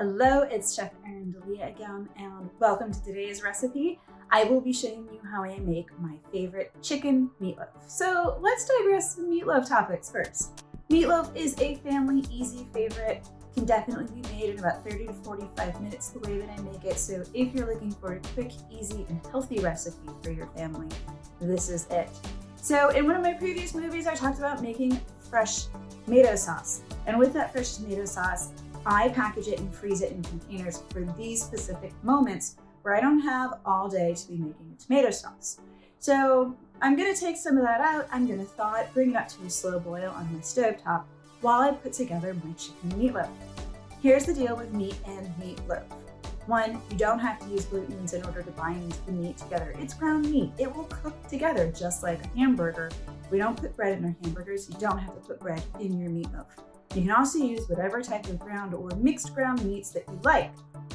Hello, it's Chef Erin D'Elia again, and welcome to today's recipe. I will be showing you how I make my favorite chicken meatloaf. So let's digress some meatloaf topics first. Meatloaf is a family easy favorite, can definitely be made in about 30 to 45 minutes the way that I make it. So if you're looking for a quick, easy, and healthy recipe for your family, this is it. So in one of my previous movies, I talked about making fresh tomato sauce. And with that fresh tomato sauce, I package it and freeze it in containers for these specific moments where I don't have all day to be making a tomato sauce. So I'm gonna take some of that out, I'm gonna thaw it, bring it up to a slow boil on my stovetop while I put together my chicken meatloaf. Here's the deal with meat and meatloaf. One, you don't have to use gluten's in order to bind the meat together. It's ground meat. It will cook together just like a hamburger. We don't put bread in our hamburgers. You don't have to put bread in your meatloaf. You can also use whatever type of ground or mixed ground meats that you like.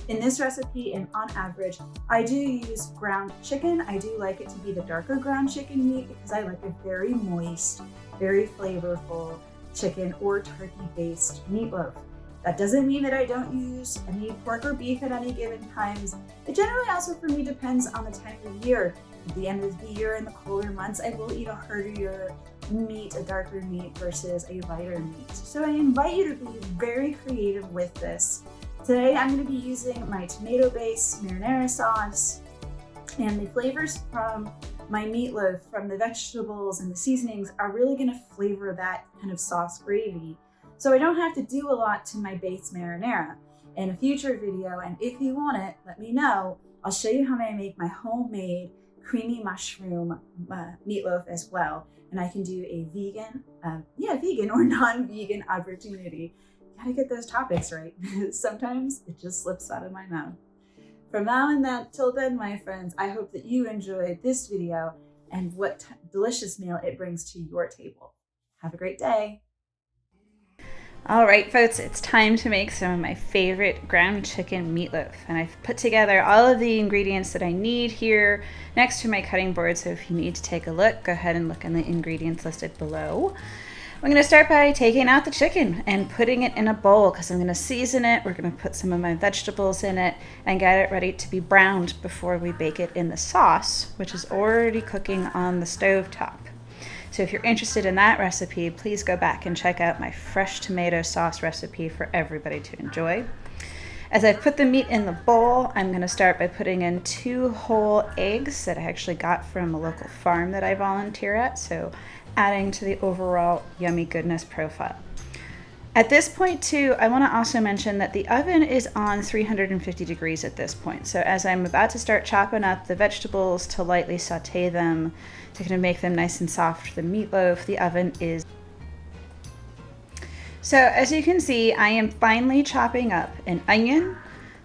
In this recipe, and on average, I do use ground chicken. I do like it to be the darker ground chicken meat because I like a very moist, very flavorful chicken or turkey-based meatloaf. That doesn't mean that I don't use any pork or beef at any given times. It generally also for me depends on the time of year. At the end of the year in the colder months, I will eat a heartier meat, a darker meat versus a lighter meat. So I invite you to be very creative with this. Today I'm going to be using my tomato-based marinara sauce, and the flavors from my meatloaf, from the vegetables and the seasonings, are really going to flavor that kind of sauce gravy. So I don't have to do a lot to my base marinara. In a future video, and if you want it, let me know. I'll show you how I make my homemade creamy mushroom meatloaf as well. And I can do a vegan or non-vegan opportunity. Gotta get those topics right. Sometimes it just slips out of my mouth. From now and then, till then, my friends, I hope that you enjoyed this video and what delicious meal it brings to your table. Have a great day. All right, folks, it's time to make some of my favorite ground chicken meatloaf. And I've put together all of the ingredients that I need here next to my cutting board. So if you need to take a look, go ahead and look in the ingredients listed below. I'm going to start by taking out the chicken and putting it in a bowl because I'm going to season it. We're going to put some of my vegetables in it and get it ready to be browned before we bake it in the sauce, which is already cooking on the stove top. So if you're interested in that recipe, please go back and check out my fresh tomato sauce recipe for everybody to enjoy. As I've put the meat in the bowl, I'm going to start by putting in 2 whole eggs that I actually got from a local farm that I volunteer at, so adding to the overall yummy goodness profile. At this point too, I want to also mention that the oven is on 350 degrees at this point. So as I'm about to start chopping up the vegetables to lightly saute them, to kind of make them nice and soft for the meatloaf, the oven is. So as you can see, I am finely chopping up an onion,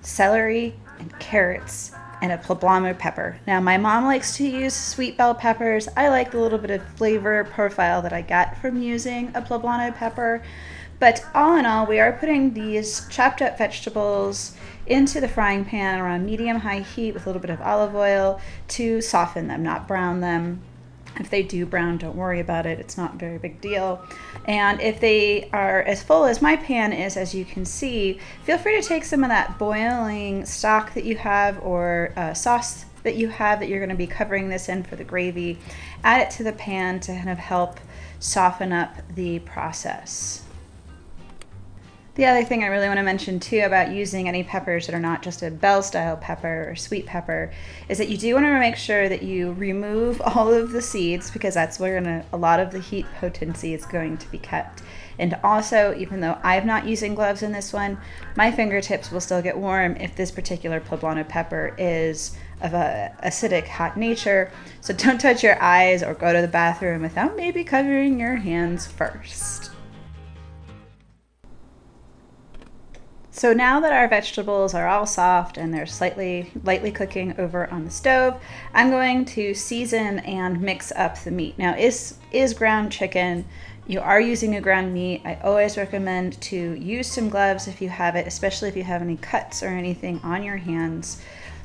celery, and carrots, and a poblano pepper. Now my mom likes to use sweet bell peppers. I like the little bit of flavor profile that I got from using a poblano pepper. But all in all, we are putting these chopped up vegetables into the frying pan around medium-high heat with a little bit of olive oil to soften them, not brown them. If they do brown, don't worry about it. It's not a very big deal. And if they are as full as my pan is, as you can see, feel free to take some of that boiling stock that you have or sauce that you have that you're going to be covering this in for the gravy. Add it to the pan to kind of help soften up the process. The other thing I really want to mention too about using any peppers that are not just a bell style pepper or sweet pepper is that you do want to make sure that you remove all of the seeds because that's where a lot of the heat potency is going to be kept. And also, even though I'm not using gloves in this one, my fingertips will still get warm if this particular poblano pepper is of a acidic hot nature. So don't touch your eyes or go to the bathroom without maybe covering your hands first. So now that our vegetables are all soft and they're lightly cooking over on the stove, I'm going to season and mix up the meat. Now is ground chicken. You are using a ground meat. I always recommend to use some gloves if you have it, especially if you have any cuts or anything on your hands.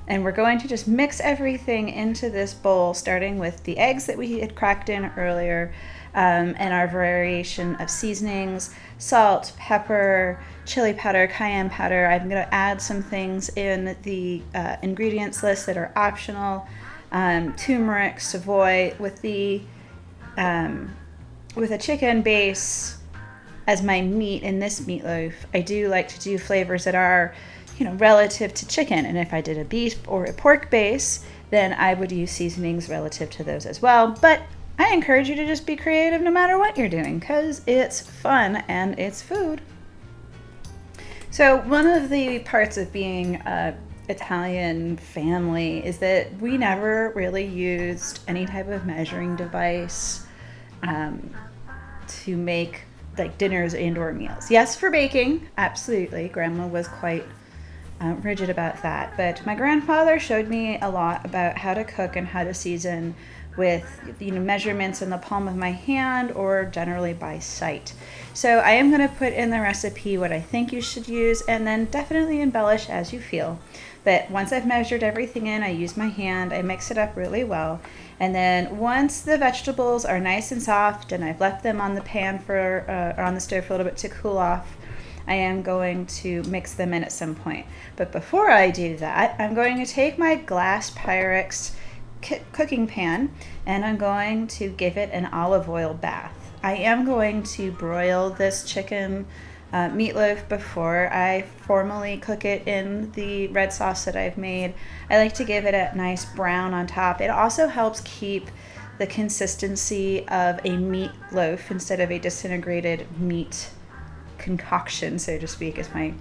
And we're going to just mix everything into this bowl, starting with the eggs that we had cracked in earlier, and our variation of seasonings: salt, pepper, chili powder, cayenne powder. I'm going to add some things in the ingredients list that are optional: turmeric, Savoy. With a chicken base as my meat in this meatloaf, I do like to do flavors that are, relative to chicken. And if I did a beef or a pork base, then I would use seasonings relative to those as well. But I encourage you to just be creative no matter what you're doing, because it's fun and it's food. So one of the parts of being a Italian family is that we never really used any type of measuring device to make like dinners and or meals. Yes, for baking, absolutely. Grandma was quite rigid about that, but my grandfather showed me a lot about how to cook and how to season with measurements in the palm of my hand or generally by sight. So I am going to put in the recipe what I think you should use, and then definitely embellish as you feel. But once I've measured everything in, I use my hand, I mix it up really well. And then once the vegetables are nice and soft and I've left them on the pan or on the stove for a little bit to cool off, I am going to mix them in at some point. But before I do that, I'm going to take my glass Pyrex cooking pan and I'm going to give it an olive oil bath. I am going to broil this chicken meatloaf before I formally cook it in the red sauce that I've made. I like to give it a nice brown on top. It also helps keep the consistency of a meatloaf instead of a disintegrated meat concoction, so to speak, as my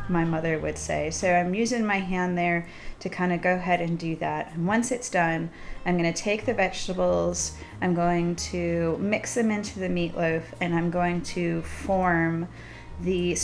mother would say. So I'm using my hand there to kind of go ahead and do that. And once it's done, I'm going to take the vegetables, I'm going to mix them into the meatloaf, and I'm going to form the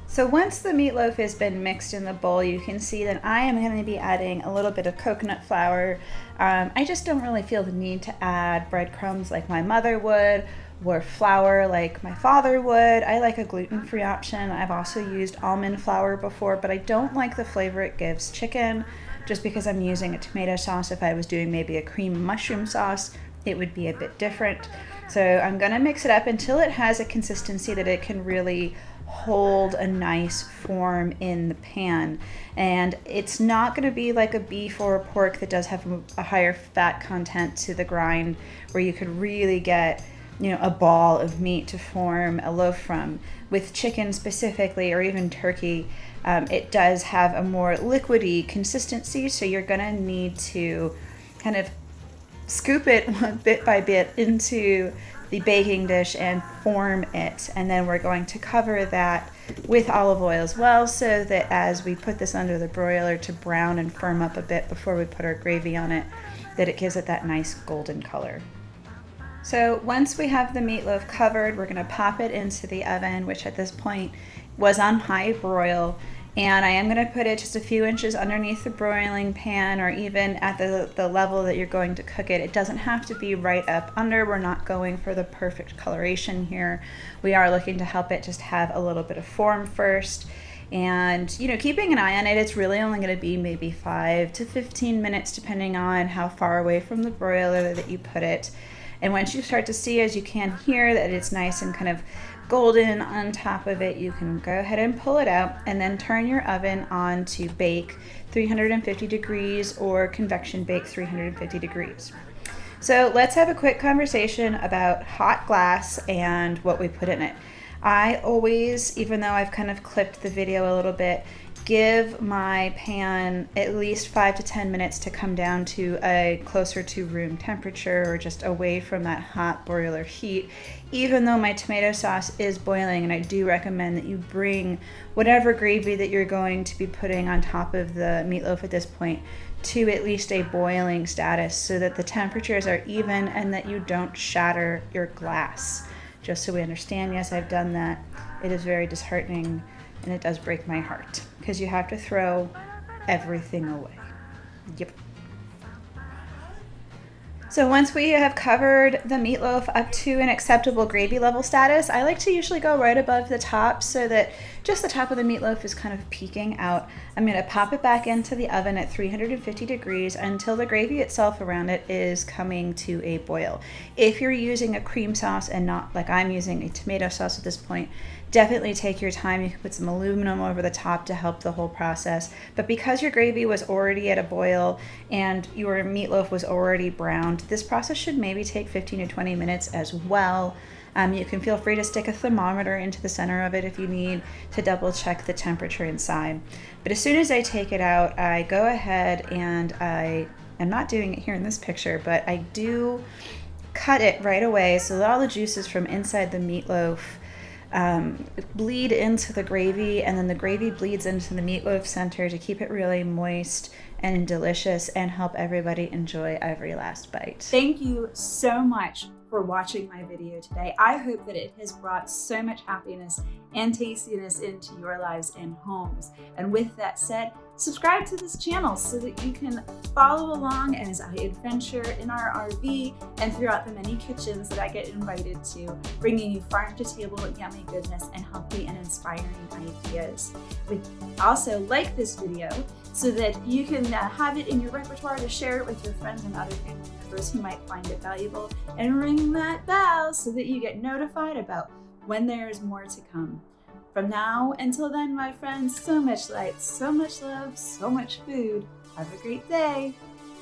So once the meatloaf has been mixed in the bowl, you can see that I am going to be adding a little bit of coconut flour. I just don't really feel the need to add breadcrumbs like my mother would, or flour like my father would. I like a gluten-free option. I've also used almond flour before, but I don't like the flavor it gives chicken, just because I'm using a tomato sauce. If I was doing maybe a cream mushroom sauce, it would be a bit different. So I'm going to mix it up until it has a consistency that it can really hold a nice form in the pan. And it's not going to be like a beef or a pork that does have a higher fat content to the grind, where you could really get a ball of meat to form a loaf from. With chicken specifically, or even turkey, it does have a more liquidy consistency, so you're going to need to kind of scoop it bit by bit into the baking dish and form it. And then we're going to cover that with olive oil as well, so that as we put this under the broiler to brown and firm up a bit before we put our gravy on it, that it gives it that nice golden color. So once we have the meatloaf covered, we're going to pop it into the oven, which at this point was on high broil. And I am going to put it just a few inches underneath the broiling pan, or even at the level that you're going to cook it. It doesn't have to be right up under. We're not going for the perfect coloration here. We are looking to help it just have a little bit of form first. And, keeping an eye on it, it's really only going to be maybe 5 to 15 minutes, depending on how far away from the broiler that you put it. And once you start to see, as you can hear, that it's nice and kind of golden on top of it, you can go ahead and pull it out and then turn your oven on to bake 350 degrees or convection bake 350 degrees. So let's have a quick conversation about hot glass and what we put in it. I always, even though I've kind of clipped the video a little bit, give my pan at least 5 to 10 minutes to come down to a closer to room temperature, or just away from that hot broiler heat, even though my tomato sauce is boiling. And I do recommend that you bring whatever gravy that you're going to be putting on top of the meatloaf at this point to at least a boiling status, so that the temperatures are even and that you don't shatter your glass. Just so we understand, yes, I've done that. It is very disheartening, and it does break my heart, because you have to throw everything away. Yep. So once we have covered the meatloaf up to an acceptable gravy level status, I like to usually go right above the top so that just the top of the meatloaf is kind of peeking out. I'm going to pop it back into the oven at 350 degrees until the gravy itself around it is coming to a boil. If you're using a cream sauce and not like I'm using a tomato sauce at this point, definitely take your time. You can put some aluminum over the top to help the whole process. But because your gravy was already at a boil and your meatloaf was already browned, this process should maybe take 15 to 20 minutes as well. You can feel free to stick a thermometer into the center of it if you need to double check the temperature inside. But as soon as I take it out, I go ahead and I'm not doing it here in this picture, but I do cut it right away so that all the juices from inside the meatloaf bleed into the gravy, and then the gravy bleeds into the meatloaf center to keep it really moist and delicious and help everybody enjoy every last bite. Thank you so much for watching my video today. I hope that it has brought so much happiness and tastiness into your lives and homes. And with that said, subscribe to this channel so that you can follow along as I adventure in our RV and throughout the many kitchens that I get invited to, bringing you farm to table yummy goodness and healthy and inspiring ideas. Also like this video so that you can have it in your repertoire to share it with your friends and other family members who might find it valuable, and ring that bell so that you get notified about when there is more to come. From now until then, my friends, so much light, so much love, so much food. Have a great day.